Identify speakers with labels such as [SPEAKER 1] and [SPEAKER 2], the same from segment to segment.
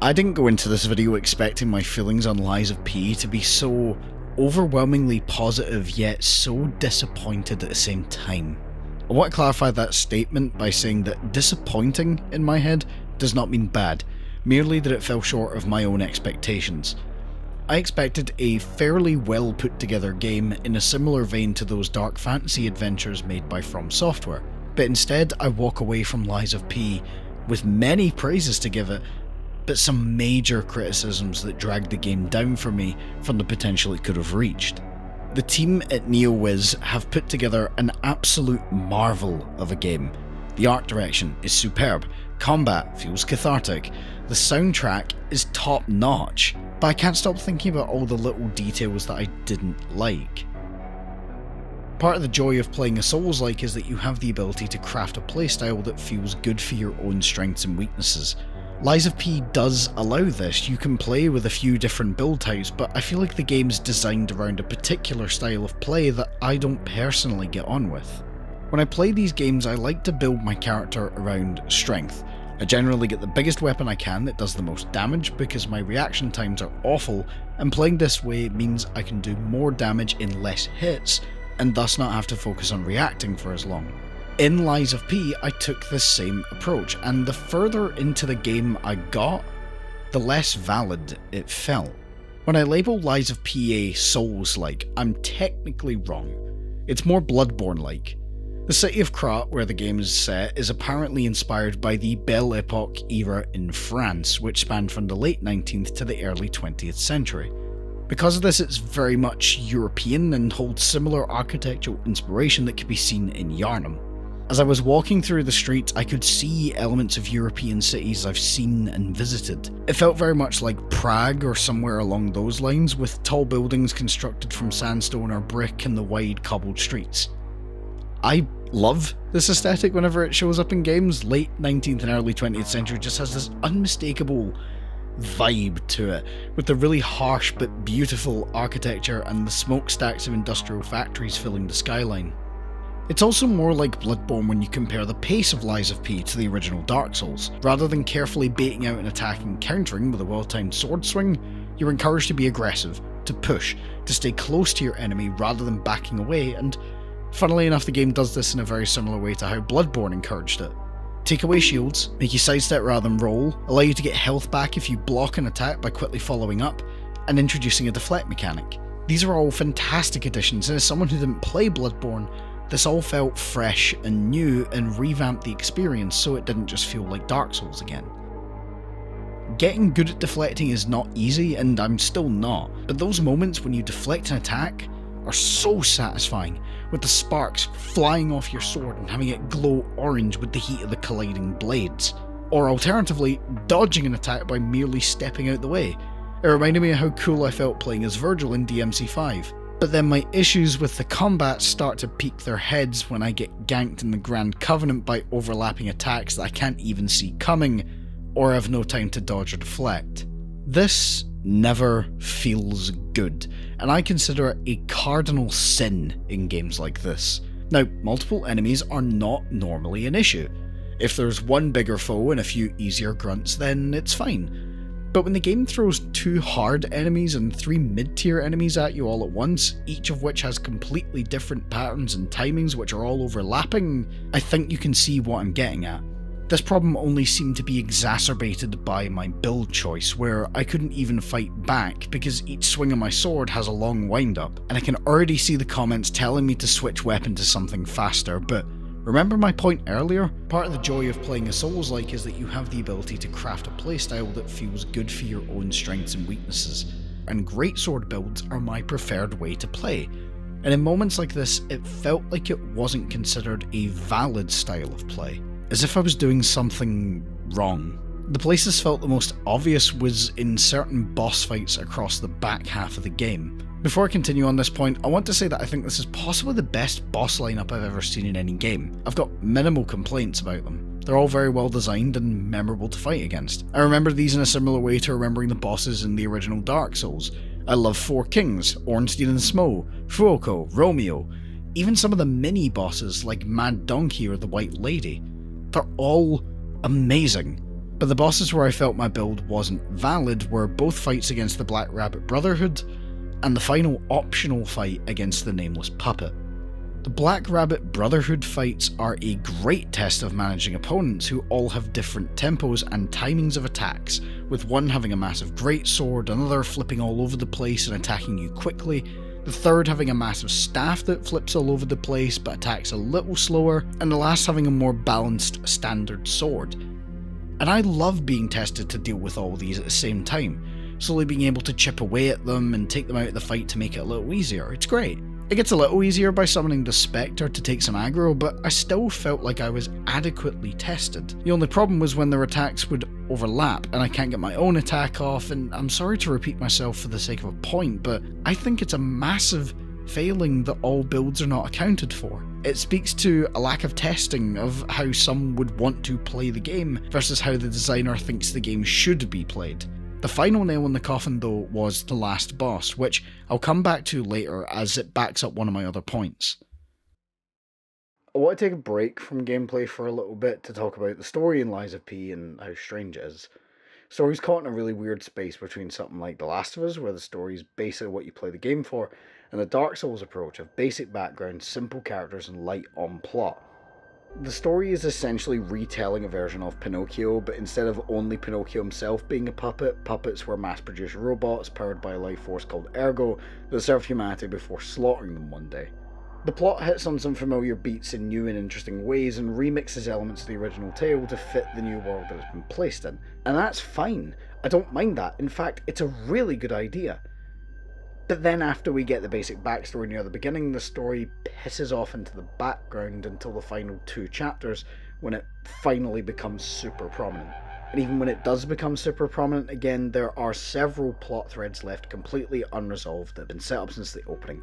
[SPEAKER 1] I didn't go into this video expecting my feelings on Lies of P to be so overwhelmingly positive yet so disappointed at the same time. I want to clarify that statement by saying that disappointing in my head does not mean bad, merely that it fell short of my own expectations. I expected a fairly well put together game in a similar vein to those dark fantasy adventures made by From Software, but instead I walk away from Lies of P with many praises to give it, but some major criticisms that dragged the game down for me from the potential it could have reached. The team at NeoWiz have put together an absolute marvel of a game. The art direction is superb, combat feels cathartic, the soundtrack is top notch, but I can't stop thinking about all the little details that I didn't like. Part of the joy of playing a Souls-like is that you have the ability to craft a playstyle that feels good for your own strengths and weaknesses. Lies of P does allow this. You can play with a few different build types, but I feel like the game's designed around a particular style of play that I don't personally get on with. When I play these games, I like to build my character around strength. I generally get the biggest weapon I can that does the most damage because my reaction times are awful, and playing this way means I can do more damage in less hits, and thus not have to focus on reacting for as long. In Lies of P, I took this same approach, and the further into the game I got, the less valid it felt. When I label Lies of P a Souls-like, I'm technically wrong. It's more Bloodborne-like. The city of Krat, where the game is set, is apparently inspired by the Belle Epoque era in France, which spanned from the late 19th to the early 20th century. Because of this, it's very much European and holds similar architectural inspiration that could be seen in Yharnam. As I was walking through the streets, I could see elements of European cities I've seen and visited. It felt very much like Prague or somewhere along those lines, with tall buildings constructed from sandstone or brick and the wide cobbled streets. I love this aesthetic whenever it shows up in games. Late 19th and early 20th century just has this unmistakable vibe to it, with the really harsh but beautiful architecture and the smokestacks of industrial factories filling the skyline. It's also more like Bloodborne when you compare the pace of Lies of P to the original Dark Souls. Rather than carefully baiting out an attack and countering with a well-timed sword swing, you're encouraged to be aggressive, to push, to stay close to your enemy rather than backing away, and funnily enough the game does this in a very similar way to how Bloodborne encouraged it. Take away shields, make you sidestep rather than roll, allow you to get health back if you block an attack by quickly following up, and introducing a deflect mechanic. These are all fantastic additions, and as someone who didn't play Bloodborne, this all felt fresh and new and revamped the experience so it didn't just feel like Dark Souls again. Getting good at deflecting is not easy, and I'm still not, but those moments when you deflect an attack are so satisfying, with the sparks flying off your sword and having it glow orange with the heat of the colliding blades. Or alternatively, dodging an attack by merely stepping out the way. It reminded me of how cool I felt playing as Virgil in DMC5. But then my issues with the combat start to peek their heads when I get ganked in the Grand Covenant by overlapping attacks that I can't even see coming, or have no time to dodge or deflect. This never feels good, and I consider it a cardinal sin in games like this. Now, multiple enemies are not normally an issue. If there's one bigger foe and a few easier grunts, then it's fine. But when the game throws 2 hard enemies and 3 mid-tier enemies at you all at once, each of which has completely different patterns and timings which are all overlapping, I think you can see what I'm getting at. This problem only seemed to be exacerbated by my build choice, where I couldn't even fight back because each swing of my sword has a long wind-up, and I can already see the comments telling me to switch weapon to something faster, but remember my point earlier? Part of the joy of playing a Souls-like is that you have the ability to craft a playstyle that feels good for your own strengths and weaknesses, and greatsword builds are my preferred way to play. And in moments like this, it felt like it wasn't considered a valid style of play, as if I was doing something wrong. The place this felt the most obvious was in certain boss fights across the back half of the game. Before I continue on this point, I want to say that I think this is possibly the best boss lineup I've ever seen in any game. I've got minimal complaints about them. They're all very well designed and memorable to fight against. I remember these in a similar way to remembering the bosses in the original Dark Souls. I love Four Kings, Ornstein and Smo, Fuoko, Romeo, even some of the mini bosses like Mad Donkey or the White Lady. They're all amazing. But the bosses where I felt my build wasn't valid were both fights against the Black Rabbit Brotherhood, and the final optional fight against the Nameless Puppet. The Black Rabbit Brotherhood fights are a great test of managing opponents who all have different tempos and timings of attacks, with one having a massive greatsword, another flipping all over the place and attacking you quickly, the third having a massive staff that flips all over the place but attacks a little slower, and the last having a more balanced standard sword. And I love being tested to deal with all these at the same time, slowly being able to chip away at them and take them out of the fight to make it a little easier. It's great. It gets a little easier by summoning the Spectre to take some aggro, but I still felt like I was adequately tested. The only problem was when their attacks would overlap and I can't get my own attack off, and I'm sorry to repeat myself for the sake of a point, but I think it's a massive failing that all builds are not accounted for. It speaks to a lack of testing of how some would want to play the game versus how the designer thinks the game should be played. The final nail in the coffin though was the last boss, which I'll come back to later as it backs up one of my other points. I want to take a break from gameplay for a little bit to talk about the story in Lies of P and how strange it is. Story's caught in a really weird space between something like The Last of Us, where the story is basically what you play the game for, and the Dark Souls approach of basic background, simple characters, and light on plot. The story is essentially retelling a version of Pinocchio, but instead of only Pinocchio himself being a puppet, puppets were mass-produced robots powered by a life force called Ergo that served humanity before slaughtering them one day. The plot hits on some familiar beats in new and interesting ways and remixes elements of the original tale to fit the new world that it's been placed in. And that's fine. I don't mind that. In fact, it's a really good idea. But then after we get the basic backstory near the beginning, the story pisses off into the background until the final 2 chapters, when it finally becomes super prominent. And even when it does become super prominent again, there are several plot threads left completely unresolved that have been set up since the opening.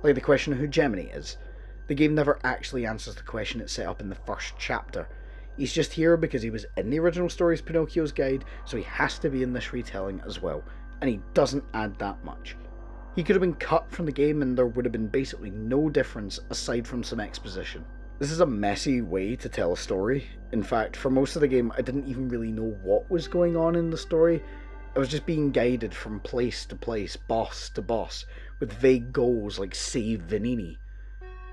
[SPEAKER 1] Like the question of who Gemini is. The game never actually answers the question it set up in the first chapter. He's just here because he was in the original story's Pinocchio's Guide, so he has to be in this retelling as well, and he doesn't add that much. He could have been cut from the game and there would have been basically no difference aside from some exposition. This is a messy way to tell a story. In fact, for most of the game I didn't even really know what was going on in the story. I was just being guided from place to place, boss to boss, with vague goals like save Vanini.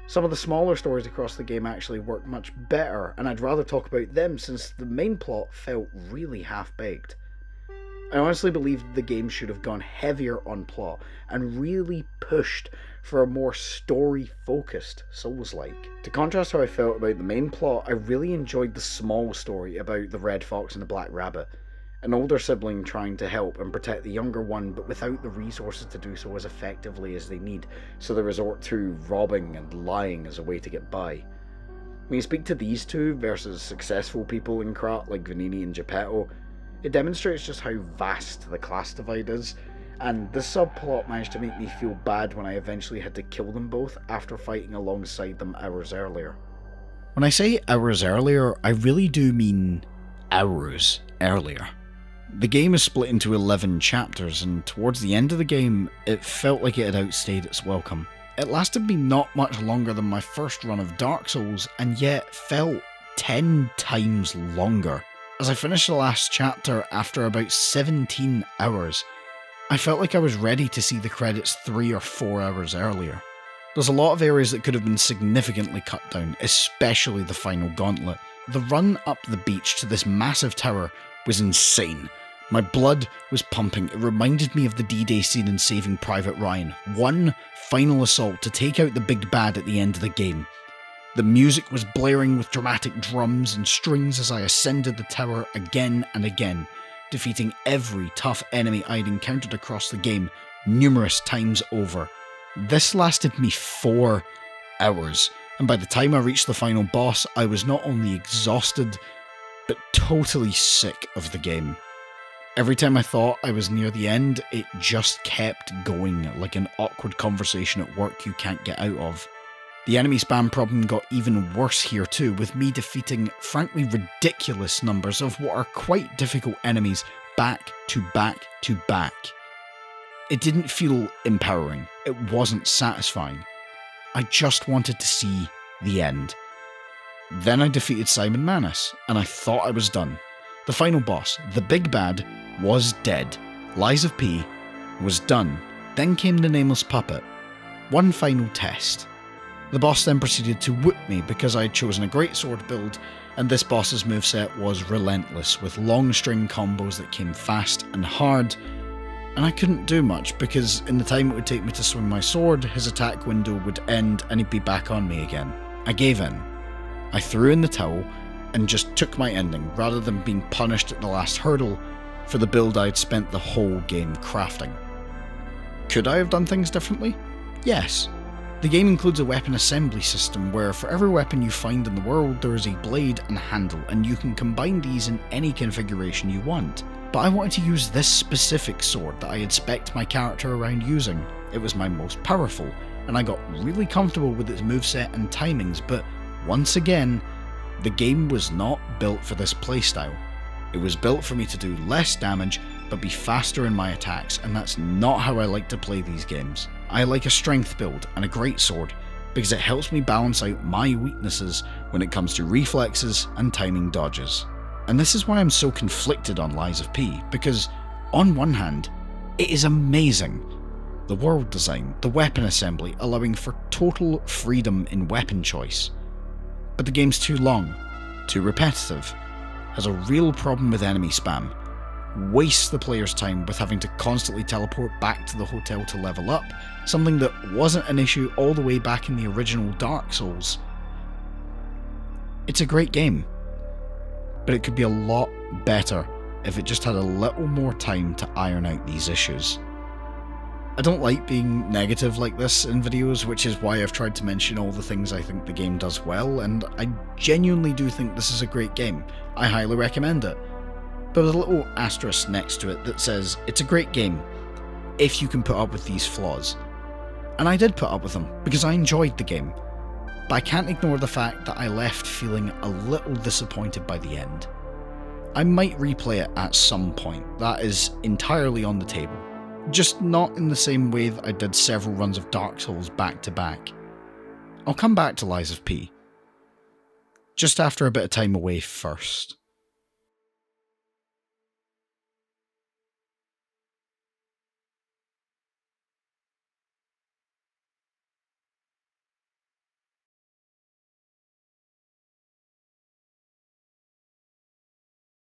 [SPEAKER 1] Some of the smaller stories across the game actually work much better, and I'd rather talk about them since the main plot felt really half-baked. I honestly believe the game should have gone heavier on plot and really pushed for a more story-focused Souls-like. To contrast how I felt about the main plot, I really enjoyed the small story about the Red Fox and the Black Rabbit. An older sibling trying to help and protect the younger one, but without the resources to do so as effectively as they need, so they resort to robbing and lying as a way to get by. When you speak to these two versus successful people in Krat like Vanini and Geppetto, it demonstrates just how vast the class divide is, and this subplot managed to make me feel bad when I eventually had to kill them both after fighting alongside them hours earlier. When I say hours earlier, I really do mean hours earlier. The game is split into 11 chapters, and towards the end of the game, it felt like it had outstayed its welcome. It lasted me not much longer than my first run of Dark Souls, and yet felt 10 times longer. As I finished the last chapter after about 17 hours, I felt like I was ready to see the credits 3 or 4 hours earlier. There's a lot of areas that could have been significantly cut down, especially the final gauntlet. The run up the beach to this massive tower was insane. My blood was pumping. It reminded me of the D-Day scene in Saving Private Ryan. One final assault to take out the big bad at the end of the game. The music was blaring with dramatic drums and strings as I ascended the tower again and again, defeating every tough enemy I'd encountered across the game numerous times over. This lasted me 4 hours, and by the time I reached the final boss, I was not only exhausted, but totally sick of the game. Every time I thought I was near the end, it just kept going, like an awkward conversation at work you can't get out of. The enemy spam problem got even worse here too, with me defeating frankly ridiculous numbers of what are quite difficult enemies back to back to back. It didn't feel empowering, it wasn't satisfying. I just wanted to see the end. Then I defeated Simon Manus, and I thought I was done. The final boss, the big bad, was dead. Lies of P was done. Then came the nameless puppet. One final test. The boss then proceeded to whoop me because I had chosen a greatsword build, and this boss's moveset was relentless, with long string combos that came fast and hard, and I couldn't do much because in the time it would take me to swing my sword, his attack window would end and he'd be back on me again. I gave in. I threw in the towel and just took my ending rather than being punished at the last hurdle for the build I'd spent the whole game crafting. Could I have done things differently? Yes. The game includes a weapon assembly system where for every weapon you find in the world there is a blade and handle, and you can combine these in any configuration you want. But I wanted to use this specific sword that I had spec'd my character around using. It was my most powerful, and I got really comfortable with its moveset and timings, but once again, the game was not built for this playstyle. It was built for me to do less damage, but be faster in my attacks, and that's not how I like to play these games. I like a strength build and a greatsword, because it helps me balance out my weaknesses when it comes to reflexes and timing dodges. And this is why I'm so conflicted on Lies of P, because on one hand, it is amazing. The world design, the weapon assembly, allowing for total freedom in weapon choice. But the game's too long, too repetitive, has a real problem with enemy spam, wastes the player's time with having to constantly teleport back to the hotel to level up, something that wasn't an issue all the way back in the original Dark Souls. It's a great game, but it could be a lot better if it just had a little more time to iron out these issues. I don't like being negative like this in videos, which is why I've tried to mention all the things I think the game does well, and I genuinely do think this is a great game. I highly recommend it. But with a little asterisk next to it that says, it's a great game, if you can put up with these flaws. And I did put up with them, because I enjoyed the game. But I can't ignore the fact that I left feeling a little disappointed by the end. I might replay it at some point, that is entirely on the table. Just not in the same way that I did several runs of Dark Souls back to back. I'll come back to Lies of P, just after a bit of time away first.